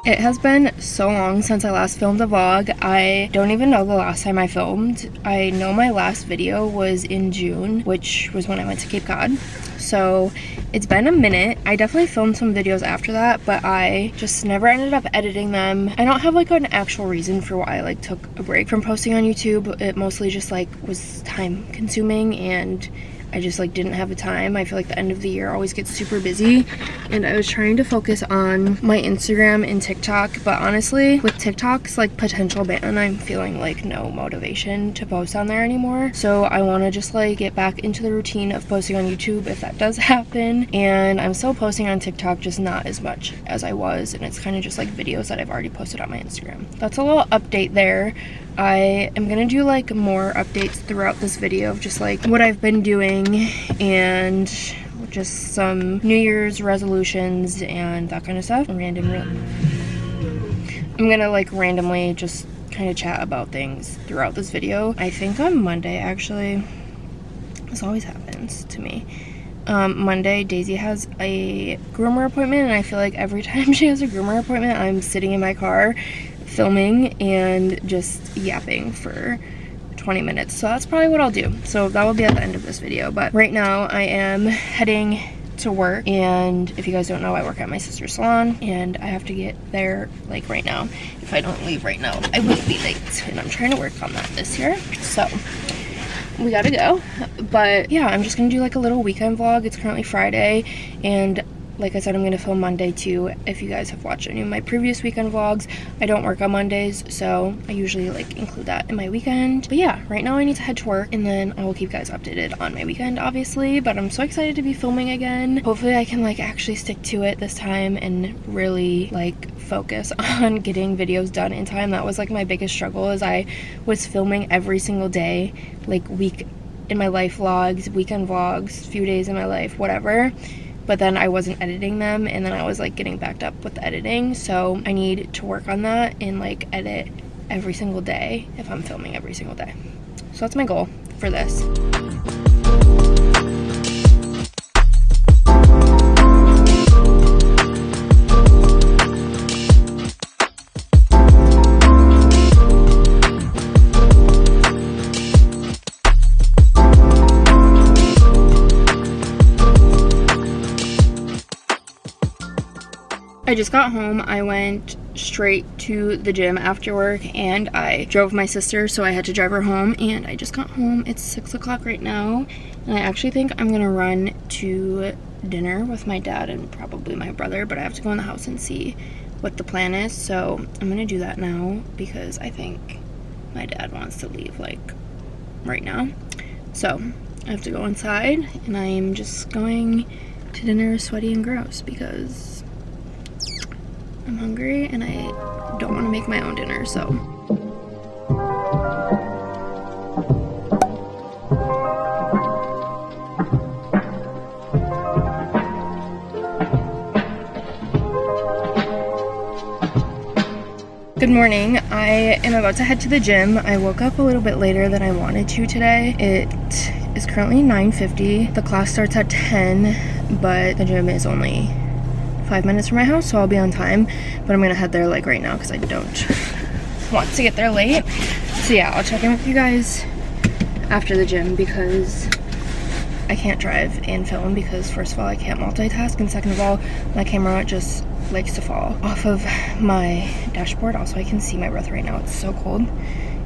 It has been so long since I last filmed a vlog. I don't even know the last time I filmed. I know my last video was in June, which was when I went to Cape Cod. So it's been a minute. I definitely filmed some videos after that, but I just never ended up editing them. I don't have like an actual reason for why I like took a break from posting on YouTube. It mostly just like was time consuming and I just like didn't have the time. I feel like the end of the year always gets super busy and I was trying to focus on my Instagram and TikTok, but honestly with TikTok's like potential ban, I'm feeling like no motivation to post on there anymore. So I want to just like get back into the routine of posting on YouTube if that does happen, and I'm still posting on TikTok, just not as much as I was, and it's kind of just like videos that I've already posted on my Instagram. That's a little update there. I am gonna do like more updates throughout this video of just like what I've been doing and just some New Year's resolutions and that kind of stuff. I'm gonna like randomly just kind of chat about things throughout this video. I think on Monday, actually, this always happens to me. Monday, Daisy has a groomer appointment, and I feel like every time she has a groomer appointment, I'm sitting in my car filming and just yapping for 20 minutes. So that's probably what I'll do. So that will be at the end of this video. But right now I am heading to work, and if you guys don't know, I work at my sister's salon and I have to get there like right now. If I don't leave right now, I will be late, and I'm trying to work on that this year. So we gotta go. But yeah, I'm just gonna do like a little weekend vlog. It's currently Friday, and like I said, I'm gonna film Monday too. If you guys have watched any of my previous weekend vlogs, I don't work on Mondays, so I usually like include that in my weekend. But yeah, right now I need to head to work, and then I will keep you guys updated on my weekend, obviously. But I'm so excited to be filming again. Hopefully I can like actually stick to it this time and really like focus on getting videos done in time. That was like my biggest struggle, is I was filming every single day, like week in my life vlogs, weekend vlogs, few days in my life, whatever. But then I wasn't editing them, and then I was like getting backed up with the editing. So I need to work on that and like edit every single day if I'm filming every single day. So that's my goal for this. I just got home. I went straight to the gym after work, and I drove my sister, so I had to drive her home, and I just got home. It's 6 o'clock right now, and I actually think I'm gonna run to dinner with my dad and probably my brother, but I have to go in the house and see what the plan is. So I'm gonna do that now because I think my dad wants to leave like right now. So I have to go inside, and I'm just going to dinner sweaty and gross because I'm hungry and I don't want to make my own dinner, so. Good morning. I am about to head to the gym. I woke up a little bit later than I wanted to today. It is currently 9:50. The class starts at 10, but the gym is only 5 minutes from my house, so I'll be on time. But I'm gonna head there like right now because I don't want to get there late. So yeah, I'll check in with you guys after the gym because I can't drive and film because first of all I can't multitask, and second of all my camera just likes to fall off of my dashboard. Also, I can see my breath right now. It's so cold.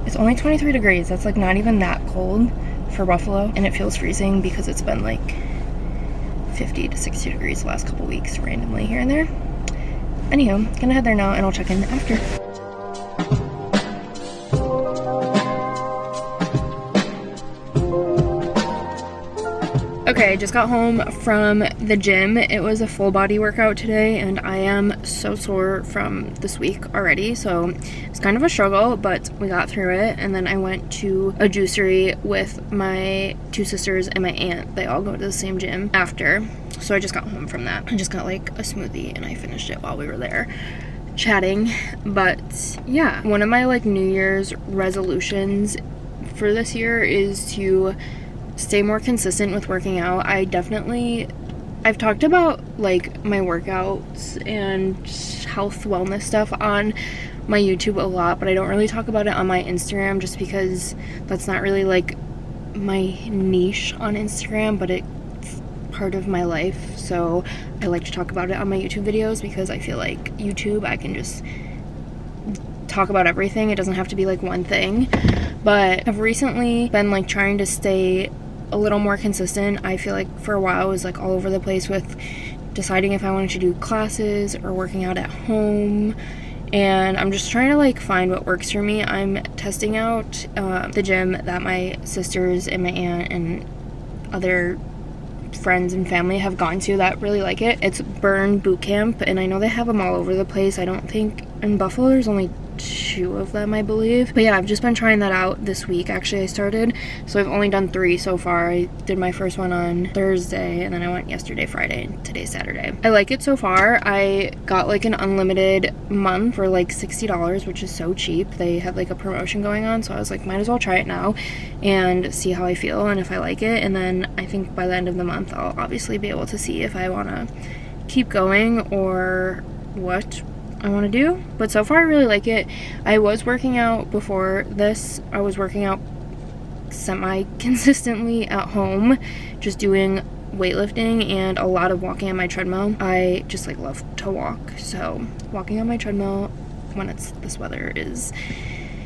It's only 23 degrees. That's like not even that cold for Buffalo, and it feels freezing because it's been like 50 to 60 degrees the last couple weeks randomly here and there. Anywho, gonna head there now and I'll check in after. Okay, I just got home from the gym. It was a full body workout today, and I am so sore from this week already, so it's kind of a struggle, but we got through it. And then I went to a juicery with my two sisters and my aunt. They all go to the same gym after, so I just got home from that. I just got like a smoothie and I finished it while we were there chatting. But yeah, one of my like New Year's resolutions for this year is to stay more consistent with working out. I definitely I've talked about like my workouts and health wellness stuff on my YouTube a lot, but I don't really talk about it on my Instagram just because that's not really like my niche on Instagram, but it's part of my life. So I like to talk about it on my YouTube videos because I feel like YouTube, I can just talk about everything. It doesn't have to be like one thing. But I've recently been like trying to stay a little more consistent. I feel like for a while I was like all over the place with deciding if I wanted to do classes or working out at home, and I'm just trying to like find what works for me. I'm testing out the gym that my sisters and my aunt and other friends and family have gone to that really like it. It's Burn Boot Camp, and I know they have them all over the place. I don't think in Buffalo there's only 2 of them, I believe. But yeah, I've just been trying that out this week. Actually, I started, so I've only done 3 so far. I did my first one on Thursday, and then I went yesterday, Friday, and today's Saturday. I like it so far. I got like an unlimited month for like $60, which is so cheap. They have like a promotion going on, so I was like, might as well try it now and see how I feel and if I like it. And then I think by the end of the month I'll obviously be able to see if I want to keep going or what I want to do. But so far I really like it. I was working out before this. I was working out semi-consistently at home, just doing weightlifting and a lot of walking on my treadmill. I just like love to walk, so walking on my treadmill when it's this weather is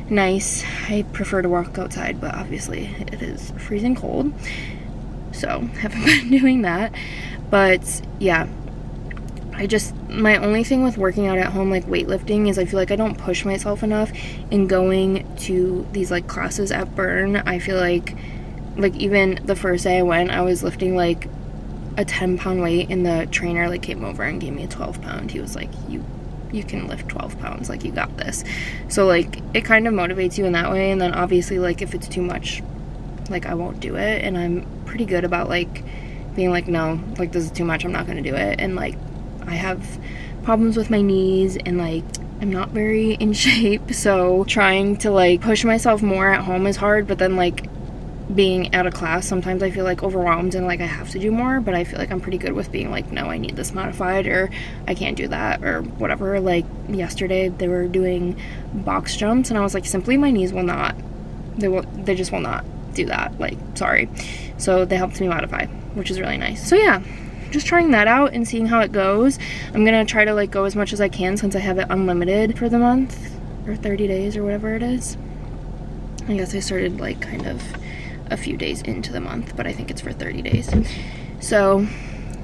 nice. I prefer to walk outside, but obviously it is freezing cold, so haven't been doing that. But yeah, my only thing with working out at home, like weightlifting, is I feel like I don't push myself enough in going to these like classes at Burn. I feel like even the first day I went, I was lifting like a 10-pound weight, and the trainer like came over and gave me a 12-pound. He was like, you can lift 12 pounds, like you got this. So like it kind of motivates you in that way. And then obviously like if it's too much, like I won't do it, and I'm pretty good about like being like, no, like this is too much, I'm not gonna do it. And like I have problems with my knees, and like I'm not very in shape, so trying to like push myself more at home is hard. But then like being at a class, sometimes I feel like overwhelmed and like I have to do more, but I feel like I'm pretty good with being like, no, I need this modified, or I can't do that, or whatever. Like yesterday they were doing box jumps, and I was like, simply my knees will not, they just will not do that, like sorry. So they helped me modify, which is really nice. So yeah, just trying that out and seeing how it goes. I'm gonna try to like go as much as I can since I have it unlimited for the month, or 30 days or whatever it is. I guess I started like kind of a few days into the month, but I think it's for 30 days. So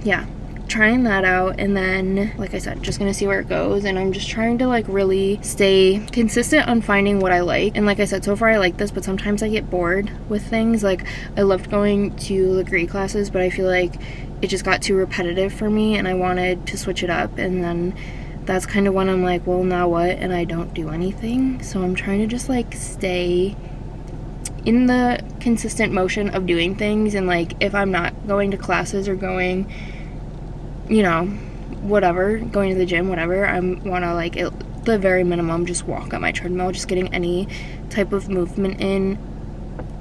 yeah, trying that out, and then like I said, just gonna see where it goes. And I'm just trying to like really stay consistent on finding what I like. And like I said, so far I like this, but sometimes I get bored with things. Like I loved going to the Greek classes, but I feel like it just got too repetitive for me, and I wanted to switch it up. And then that's kind of when I'm like, well, now what? And I don't do anything. So I'm trying to just like stay in the consistent motion of doing things. And like if I'm not going to classes or going, you know, whatever, going to the gym, whatever, I want to like at the very minimum just walk on my treadmill, just getting any type of movement in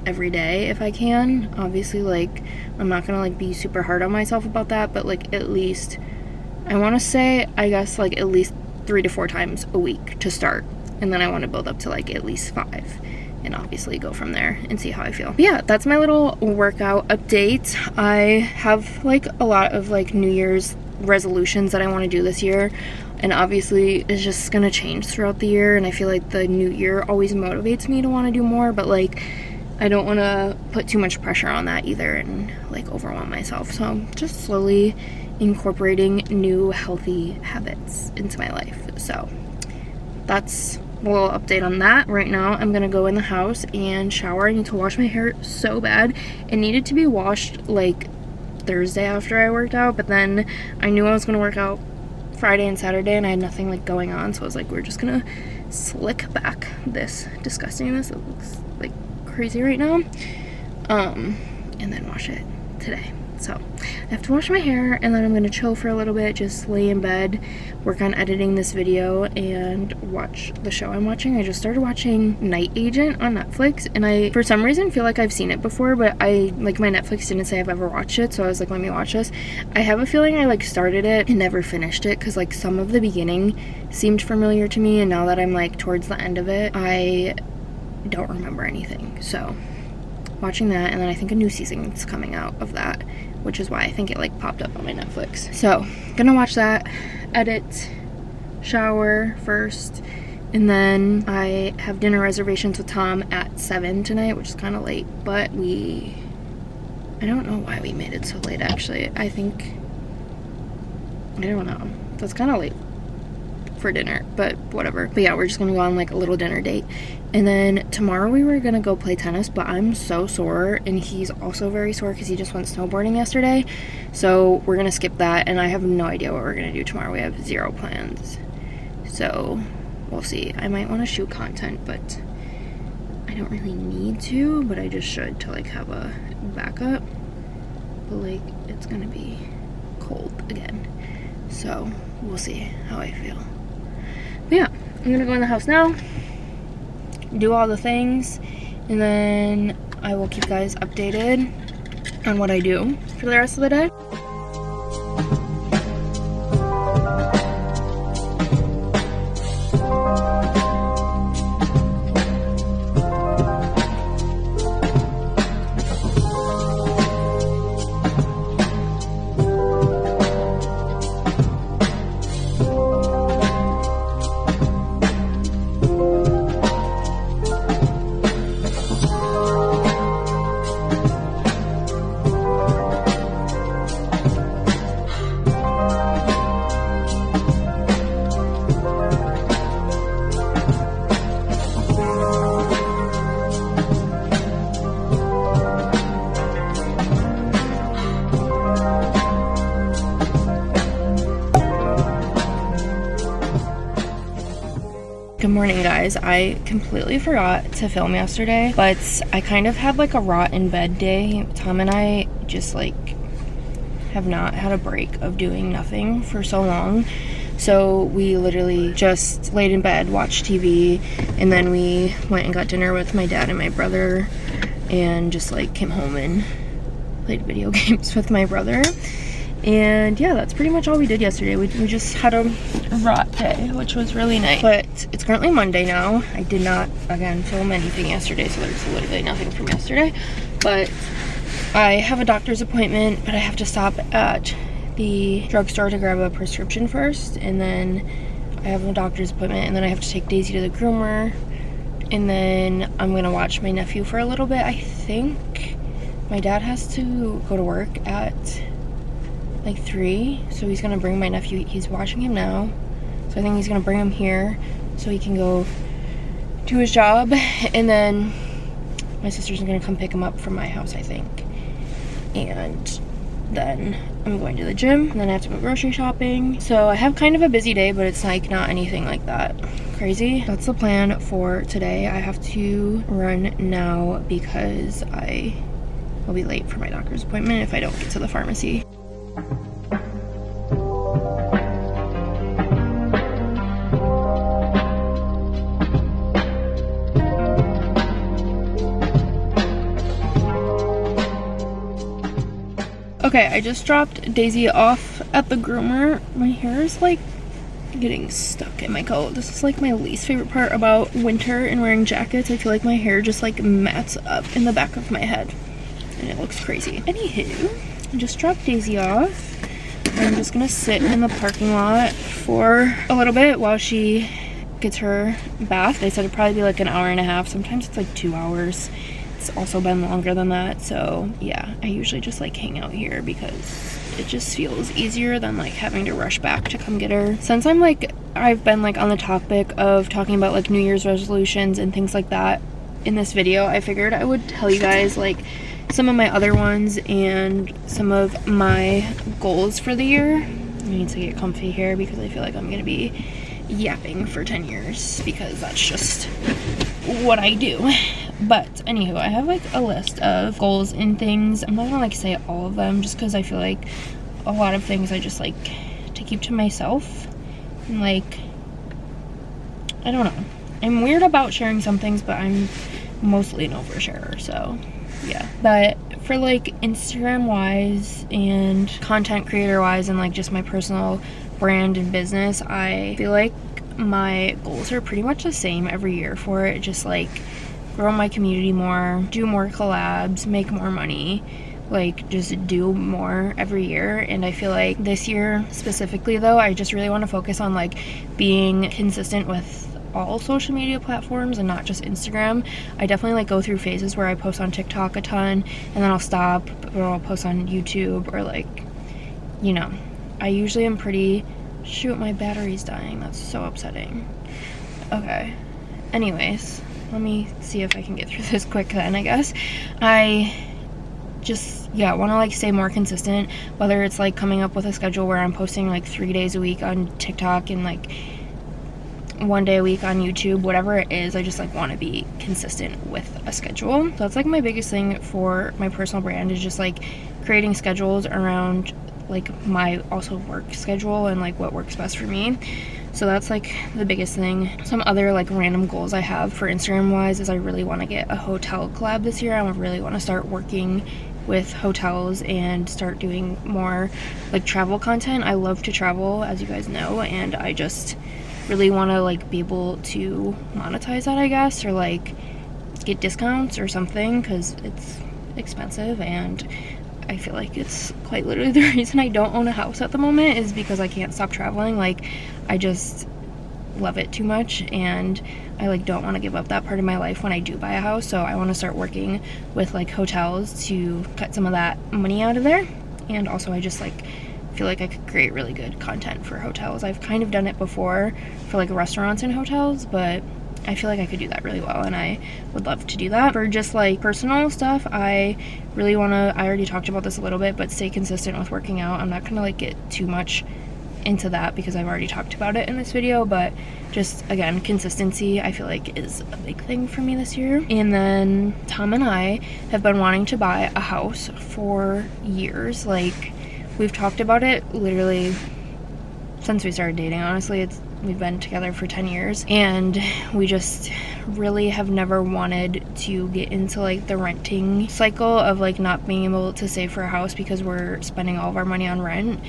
every day if I can. Obviously like I'm not gonna like be super hard on myself about that, but like at least I want to say, I guess like at least 3 to 4 times a week to start, and then I want to build up to like at least 5, and obviously go from there and see how I feel. But yeah, that's my little workout update. I have like a lot of like New Year's resolutions that I want to do this year, and obviously it's just gonna change throughout the year, and I feel like the new year always motivates me to want to do more, but like I don't want to put too much pressure on that either and like overwhelm myself. So I'm just slowly incorporating new healthy habits into my life. So that's a little update on that. Right now I'm gonna go in the house and shower. I need to wash my hair so bad. It needed to be washed like Thursday after I worked out, but then I knew I was gonna work out Friday and Saturday, and I had nothing like going on, so I was like, we're just gonna slick back this disgustingness. It looks like crazy right now, and then wash it today. So I have to wash my hair, and then I'm gonna chill for a little bit, just lay in bed, work on editing this video, and watch the show I'm watching. I just started watching Night Agent on Netflix, and I, for some reason, feel like I've seen it before, but I, like, my Netflix didn't say I've ever watched it, so I was like, let me watch this. I have a feeling I, like, started it and never finished it, because, like, some of the beginning seemed familiar to me, and now that I'm, like, towards the end of it, I don't remember anything. So watching that, and then I think a new season is coming out of that, which is why I think it like popped up on my Netflix. So gonna watch that, edit, shower first, and then I have dinner reservations with Tom at 7 tonight, which is kind of late, but I don't know why we made it so late actually. I don't know, that's kind of late for dinner, but whatever. But yeah, we're just gonna go on like a little dinner date, and then tomorrow we were gonna go play tennis, but I'm so sore, and he's also very sore because he just went snowboarding yesterday, so we're gonna skip that, and I have no idea what we're gonna do tomorrow. We have zero plans, so we'll see. I might want to shoot content, but I don't really need to, but I just should to like have a backup. But like it's gonna be cold again, so we'll see how I feel. But yeah, I'm gonna go in the house now, do all the things, and then I will keep you guys updated on what I do for the rest of the day. Good morning, guys. I completely forgot to film yesterday, but I kind of had like a rot in bed day. Tom and I just like have not had a break of doing nothing for so long. So we literally just laid in bed, watched TV, and then we went and got dinner with my dad and my brother, and just like came home and played video games with my brother. And yeah, that's pretty much all we did yesterday. We just had a rot day, which was really nice. But it's currently Monday now. I did not, again, film anything yesterday, so there's literally nothing from yesterday. But I have a doctor's appointment, but I have to stop at the drugstore to grab a prescription first. And then I have a doctor's appointment, and then I have to take Daisy to the groomer. And then I'm gonna watch my nephew for a little bit. I think my dad has to go to work at like 3, so he's gonna bring my nephew. He's watching him now, so I think he's gonna bring him here so he can go do his job, and then my sister's gonna come pick him up from my house, I think. And then I'm going to the gym, and then I have to go grocery shopping. So I have kind of a busy day, but it's like not anything like that crazy. That's the plan for today. I have to run now because I will be late for my doctor's appointment if I don't get to the pharmacy. Okay, I just dropped Daisy off at the groomer. My hair is like getting stuck in my coat. This is like my least favorite part about winter and wearing jackets. I feel like my hair just like mats up in the back of my head and it looks crazy. Anywho, I just dropped Daisy off. I'm just gonna sit in the parking lot for a little bit while she gets her bath. They said it'd probably be like an hour and a half. Sometimes it's like 2 hours. It's also been longer than that, so yeah, I usually just like hang out here because it just feels easier than like having to rush back to come get her. Since I've been like on the topic of talking about like New Year's resolutions and things like that in this video, I figured I would tell you guys like some of my other ones and some of my goals for the year. I need to get comfy here because I feel like I'm gonna be yapping for 10 years because that's just what I do. But anywho, I have like a list of goals and things. I'm not gonna like say all of them just because I feel like a lot of things I just like to keep to myself. And like, I don't know. I'm weird about sharing some things, but I'm mostly an oversharer, so yeah. But for like Instagram wise and content creator wise and like just my personal brand and business, I feel like my goals are pretty much the same every year for it. Just like grow my community more, do more collabs, make more money, like just do more every year. And I feel like this year specifically though, I just really want to focus on like being consistent with all social media platforms and not just Instagram. I definitely like go through phases where I post on TikTok a ton and then I'll stop, or I'll post on YouTube, or like, you know, I usually am pretty, shoot, my battery's dying, that's so upsetting. Okay, anyways, let me see if I can get through this quick then, I guess. I just, yeah, want to like stay more consistent, whether it's like coming up with a schedule where I'm posting like 3 days a week on TikTok and like 1 day a week on YouTube, whatever it is. I just like want to be consistent with a schedule. So that's like my biggest thing for my personal brand, is just like creating schedules around like my also work schedule and like what works best for me. So that's like the biggest thing. Some other like random goals I have for Instagram wise is I really want to get a hotel collab this year. I really want to start working with hotels and start doing more like travel content. I love to travel, as you guys know, and I just really want to like be able to monetize that, I guess, or like get discounts or something, because it's expensive, and I feel like it's quite literally the reason I don't own a house at the moment, is because I can't stop traveling. Like, I just love it too much, and I like don't want to give up that part of my life when I do buy a house. So I want to start working with like hotels to cut some of that money out of there. And also I just like feel like I could create really good content for hotels. I've kind of done it before for like restaurants and hotels, but I feel like I could do that really well, and I would love to do that. For just like personal stuff, I really want to, I already talked about this a little bit, but stay consistent with working out. I'm not gonna like get too much into that because I've already talked about it in this video, but just again, consistency I feel like is a big thing for me this year. And then Tom and I have been wanting to buy a house for years. Like, we've talked about it literally since we started dating. Honestly, we've been together for 10 years, and we just really have never wanted to get into like the renting cycle of like not being able to save for a house because we're spending all of our money on rent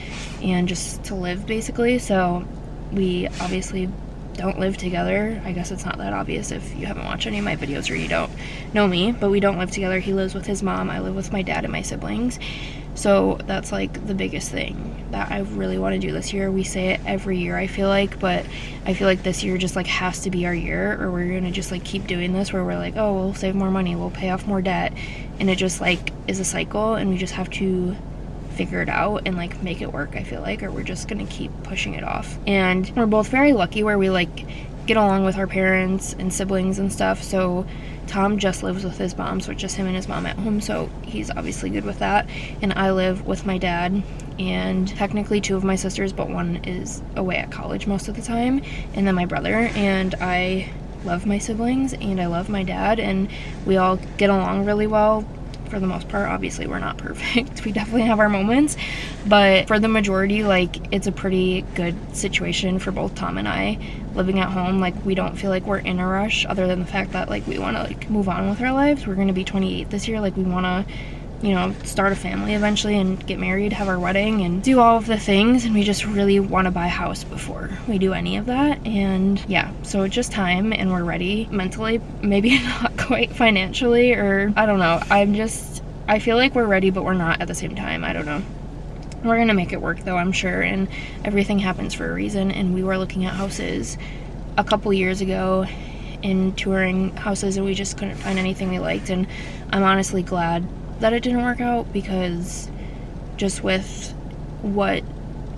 and just to live basically. So we obviously don't live together. I guess it's not that obvious if you haven't watched any of my videos or you don't know me, but we don't live together. He lives with his mom, I live with my dad and my siblings. So that's like the biggest thing that I really want to do this year. We say it every year, I feel like, but I feel like this year just like has to be our year, or we're gonna just like keep doing this where we're like, oh, we'll save more money, we'll pay off more debt, and it just like is a cycle, and we just have to figure it out and like make it work, I feel like, or we're just gonna keep pushing it off. And we're both very lucky where we like get along with our parents and siblings and stuff. So Tom just lives with his mom, so it's just him and his mom at home, so he's obviously good with that. And I live with my dad and technically 2 of my sisters, but one is away at college most of the time, and then my brother. And I love my siblings and I love my dad, and we all get along really well for the most part. Obviously we're not perfect, we definitely have our moments, but for the majority, like, it's a pretty good situation for both Tom and I living at home. Like, we don't feel like we're in a rush, other than the fact that like we want to like move on with our lives. We're going to be 28 this year. Like, we want to, you know, start a family eventually and get married, have our wedding, and do all of the things, and we just really want to buy a house before we do any of that. And yeah, so it's just time, and we're ready mentally, maybe not quite financially, or I don't know. I feel like we're ready, but we're not at the same time. I don't know. We're gonna make it work though, I'm sure, and everything happens for a reason. And we were looking at houses a couple years ago and touring houses, and we just couldn't find anything we liked. And I'm honestly glad that it didn't work out, because just with what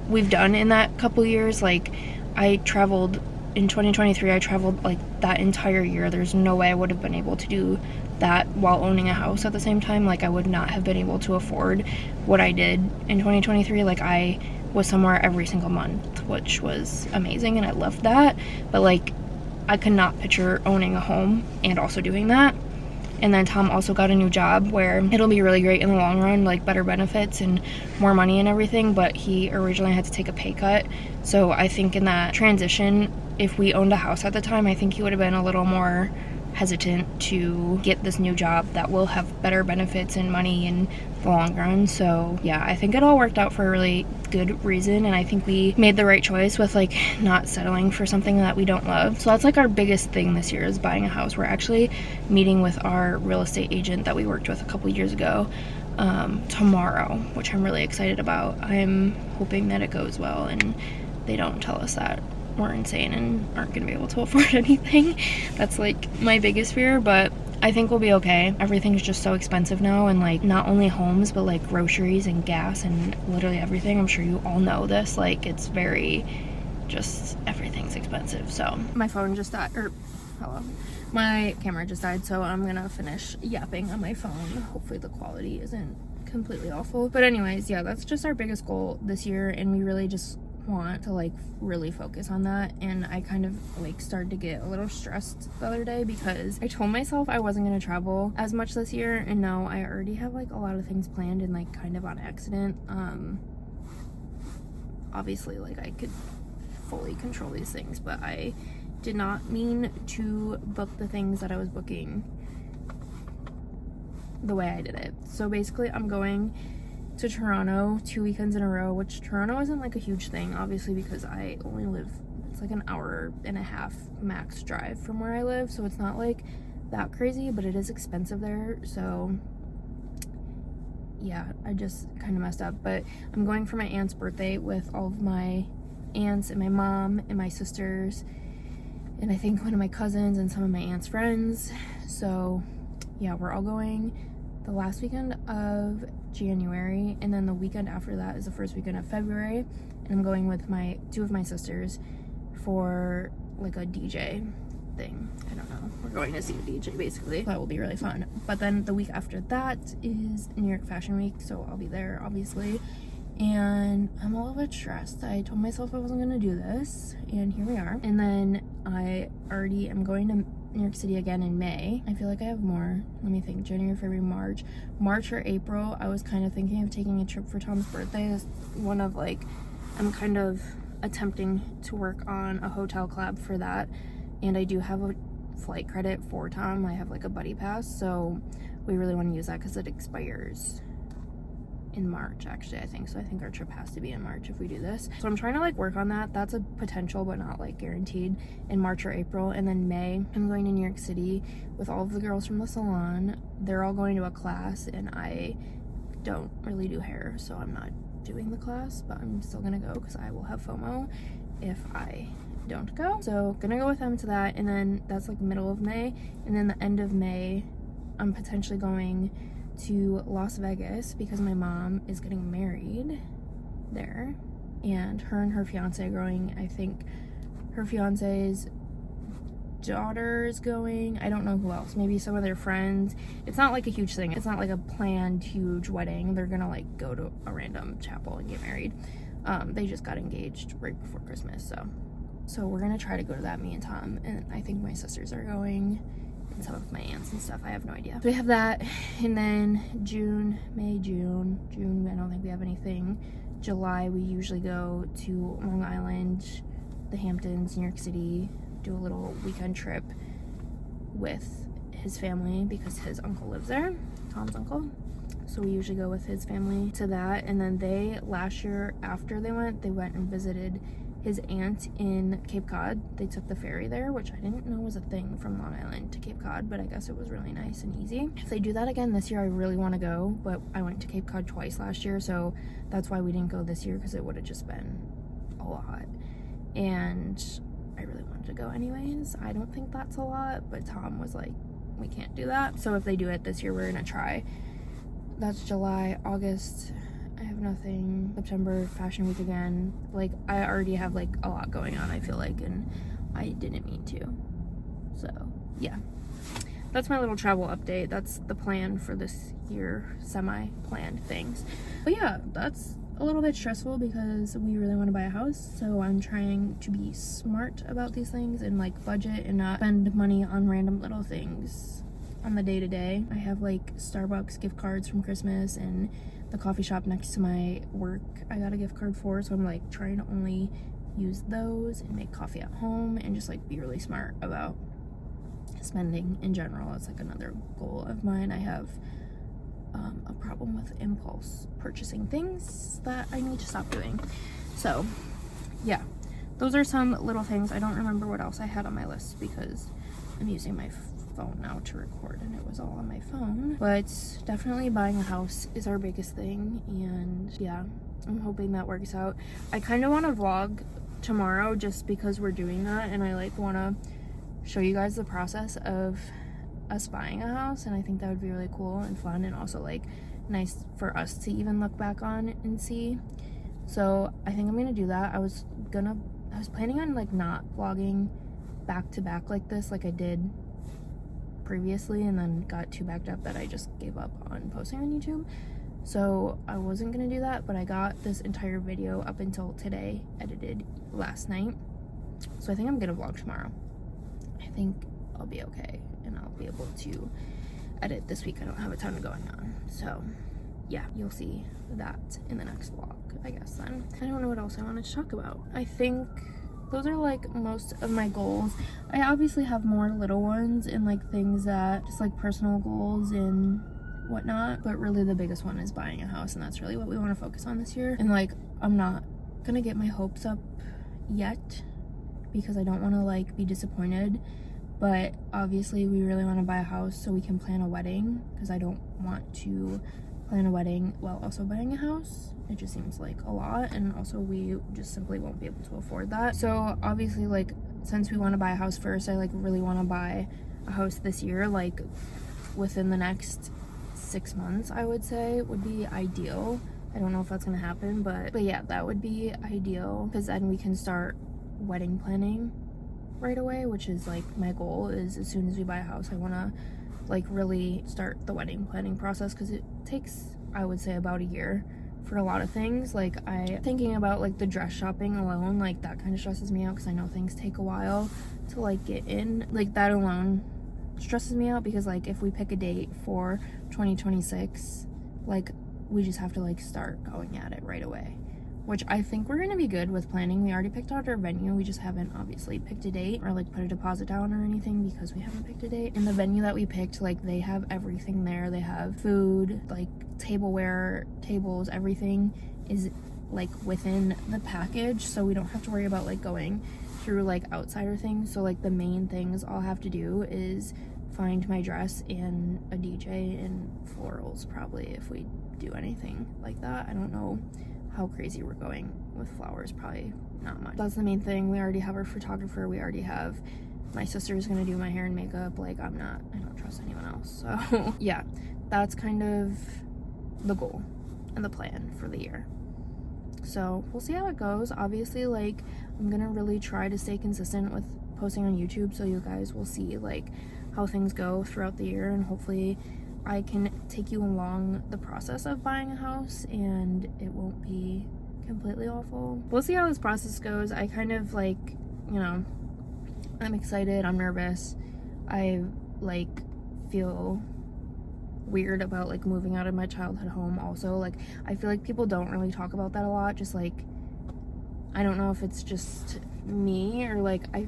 we've done in that couple years, like, I traveled in 2023, I traveled like that entire year. There's no way I would have been able to do that while owning a house at the same time. Like, I would not have been able to afford what I did in 2023. Like, I was somewhere every single month, which was amazing, and I loved that. But like, I could not picture owning a home and also doing that. And then Tom also got a new job where it'll be really great in the long run, like better benefits and more money and everything, but he originally had to take a pay cut. So I think in that transition, if we owned a house at the time, I think he would have been a little more hesitant to get this new job that will have better benefits and money in the long run. So yeah, I think it all worked out for a really good reason, and I think we made the right choice with like not settling for something that we don't love. So that's like our biggest thing this year, is buying a house. We're actually meeting with our real estate agent that we worked with a couple years ago tomorrow, which I'm really excited about. I'm hoping that it goes well and they don't tell us that we're insane and aren't gonna be able to afford anything. That's like my biggest fear, but I think we'll be okay. Everything's just so expensive now, and like not only homes but like groceries and gas and literally everything. I'm sure you all know this, like it's very just, everything's expensive. So my phone just died, or hello, my camera just died, so I'm gonna finish yapping on my phone. Hopefully the quality isn't completely awful, but anyways, yeah, that's just our biggest goal this year, and we really just want to like really focus on that. And I kind of like started to get a little stressed the other day because I told myself I wasn't going to travel as much this year, and now I already have like a lot of things planned and like kind of on accident. Obviously like I could fully control these things, but I did not mean to book the things that I was booking the way I did it. So basically I'm going to Toronto 2 weekends in a row, which Toronto isn't like a huge thing, obviously, because I only live, it's like an hour and a half max drive from where I live, so it's not like that crazy, but it is expensive there. So yeah, I just kind of messed up. But I'm going for my aunt's birthday with all of my aunts and my mom and my sisters, and I think one of my cousins and some of my aunt's friends. So yeah, we're all going the last weekend of January, and then the weekend after that is the first weekend of February, and I'm going with my two of my sisters for like a DJ thing. I don't know, we're going to see a DJ basically. That will be really fun. But then the week after that is New York Fashion Week, so I'll be there obviously, and I'm a little bit stressed. I told myself I wasn't gonna do this, and here we are. And then I already am going to New York City again in May. I feel like I have more. Let me think. January, February, March or April. I was kind of thinking of taking a trip for Tom's birthday. It's one of like, I'm kind of attempting to work on a hotel collab for that, and I do have a flight credit for Tom. I have like a buddy pass, so we really want to use that because it expires in March, actually, I think. So I think our trip has to be in March if we do this. So I'm trying to like work on that. That's a potential but not like guaranteed, in March or April. And then May, I'm going to New York City with all of the girls from the salon. They're all going to a class, and I don't really do hair, so I'm not doing the class, but I'm still gonna go because I will have FOMO if I don't go. So gonna go with them to that, and then that's like middle of May. And then the end of May, I'm potentially going to Las Vegas because my mom is getting married there, and her fiance are going. I think her fiance's daughter is going. I don't know who else, maybe some of their friends. It's not like a huge thing, it's not like a planned huge wedding. They're gonna like go to a random chapel and get married. They just got engaged right before Christmas, so we're gonna try to go to that, me and Tom, and I think my sisters are going, and some of my aunts and stuff. I have no idea. So we have that, and then June, I don't think we have anything. July, we usually go to Long Island, the Hamptons, New York City, do a little weekend trip with his family because his uncle lives there, Tom's uncle. So we usually go with his family to that. And then last year after they went and visited his aunt in Cape Cod. They took the ferry there, which I didn't know was a thing from Long Island to Cape Cod, but I guess it was really nice and easy. If they do that again this year, I really want to go, but I went to Cape Cod twice last year, so that's why we didn't go this year, because it would have just been a lot. And I really wanted to go anyways. I don't think that's a lot, but Tom was like, we can't do that. So if they do it this year, we're gonna try. That's July. August, I have nothing. September, Fashion Week again. Like, I already have like a lot going on, I feel like, and I didn't mean to. So yeah, that's my little travel update. That's the plan for this year, semi-planned things. But yeah, that's a little bit stressful because we really want to buy a house, so I'm trying to be smart about these things and like budget and not spend money on random little things on the day-to-day. I have like Starbucks gift cards from Christmas, and the coffee shop next to my work I got a gift card for, so I'm like trying to only use those and make coffee at home and just like be really smart about spending in general. It's like another goal of mine. I have a problem with impulse purchasing things that I need to stop doing. So yeah, those are some little things. I don't remember what else I had on my list because I'm using my phone now to record and it was all on my phone. But definitely buying a house is our biggest thing, and yeah, I'm hoping that works out. I kind of want to vlog tomorrow just because we're doing that, and I like want to show you guys the process of us buying a house, and I think that would be really cool and fun, and also like nice for us to even look back on and see. So I think I'm gonna do that. I was planning on like not vlogging back to back like this like I did previously, and then got too backed up that I just gave up on posting on YouTube. So I wasn't gonna do that, but I got this entire video up until today edited last night. So I think I'm gonna vlog tomorrow. I think I'll be okay and I'll be able to edit this week. I don't have a ton going on. So yeah, you'll see that in the next vlog, I guess then. I don't know what else I wanted to talk about. I think those are like most of my goals. I obviously have more little ones and like things that just like personal goals and whatnot, but really the biggest one is buying a house, and that's really what we want to focus on this year. And like, I'm not gonna get my hopes up yet because I don't want to like be disappointed, but obviously we really want to buy a house so we can plan a wedding, because I don't want to plan a wedding while also buying a house. It just seems like a lot, and also we just simply won't be able to afford that. So obviously, like, since we want to buy a house first, I like really want to buy a house this year, like within the next 6 months, I would say would be ideal. I don't know if that's gonna happen, but yeah, that would be ideal, because then we can start wedding planning right away, which is like my goal. Is as soon as we buy a house, I want to like really start the wedding planning process, because it takes, I would say, about a year for a lot of things. Like, I thinking about like the dress shopping alone, like that kind of stresses me out, because I know things take a while to like get in. Like that alone stresses me out, because like if we pick a date for 2026, like we just have to like start going at it right away, which I think we're gonna be good with planning. We already picked out our venue, we just haven't obviously picked a date or like put a deposit down or anything, because we haven't picked a date. And the venue that we picked, like they have everything there. They have food, like tableware, tables, everything is like within the package, so we don't have to worry about like going through like outsider things. So like the main things I'll have to do is find my dress and a DJ and florals, probably, if we do anything like that. I don't know how crazy we're going with flowers, probably not much. That's the main thing. We already have our photographer, we already have, my sister's gonna do my hair and makeup. Like I don't trust anyone else. So yeah, that's kind of the goal and the plan for the year. So we'll see how it goes. Obviously, like, I'm gonna really try to stay consistent with posting on YouTube, so you guys will see like how things go throughout the year, and hopefully I can take you along the process of buying a house and it won't be completely awful. We'll see how this process goes. I kind of like, you know, I'm excited, I'm nervous, I like feel weird about like moving out of my childhood home also. Like, I feel like people don't really talk about that a lot. Just like, I don't know if it's just me or like, I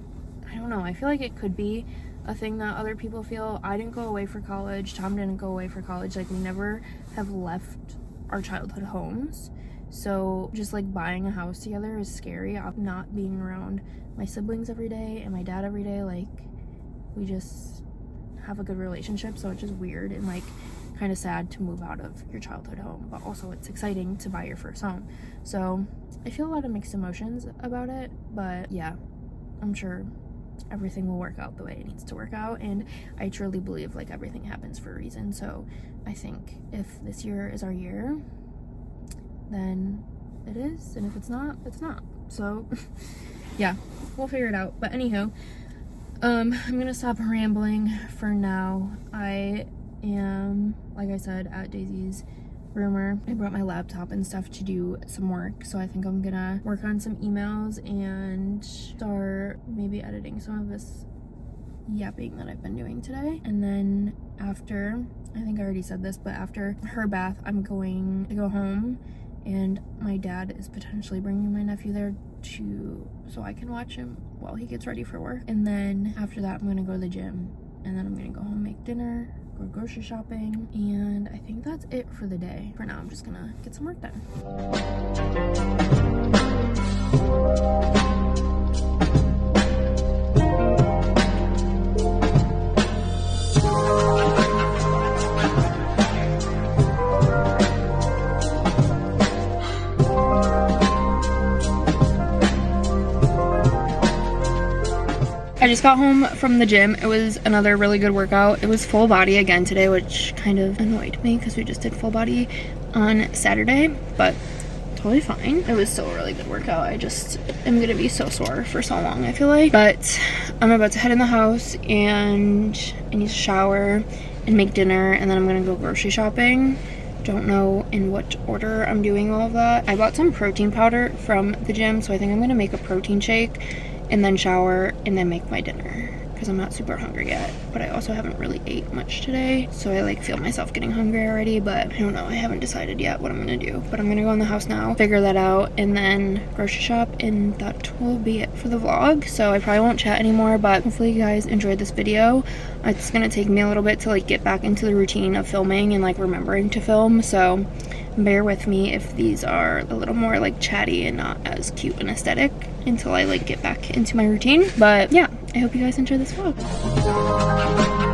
don't know. I feel like it could be a thing that other people feel. I didn't go away for college. Tom didn't go away for college. Like, we never have left our childhood homes. So just like buying a house together is scary. I'm not being around my siblings every day and my dad every day. Like, we just have a good relationship, so it's just weird and like kind of sad to move out of your childhood home, but also it's exciting to buy your first home. So I feel a lot of mixed emotions about it, but yeah, I'm sure everything will work out the way it needs to work out, and I truly believe like everything happens for a reason. So I think if this year is our year, then it is, and if it's not, it's not. So yeah, we'll figure it out. But anywho, I'm gonna stop rambling for now. I am, like I said, at Daisy's groomer. I brought my laptop and stuff to do some work, so I think I'm gonna work on some emails and start maybe editing some of this yapping that I've been doing today, and then after, I think I already said this, but after her bath, I'm going to go home, and my dad is potentially bringing my nephew there so I can watch him while he gets ready for work. And then after that, I'm gonna go to the gym, and then I'm gonna go home, make dinner, go grocery shopping, and I think that's it for the day. For now, I'm just gonna get some work done. I just got home from the gym. It was another really good workout. It was full body again today, which kind of annoyed me because we just did full body on Saturday, but totally fine. It was still a really good workout. I just am gonna be so sore for so long, I feel like. But I'm about to head in the house, and I need to shower and make dinner, and then I'm gonna go grocery shopping. Don't know in what order I'm doing all of that. I bought some protein powder from the gym, so I think I'm gonna make a protein shake and then shower and then make my dinner because I'm not super hungry yet, but I also haven't really ate much today, so I like feel myself getting hungry already. But I don't know, I haven't decided yet what I'm gonna do, but I'm gonna go in the house now, figure that out, and then grocery shop, and that will be it for the vlog. So I probably won't chat anymore, but hopefully you guys enjoyed this video. It's gonna take me a little bit to like get back into the routine of filming and like remembering to film, so bear with me if these are a little more like chatty and not as cute and aesthetic until I like get back into my routine. But yeah, I hope you guys enjoy this vlog.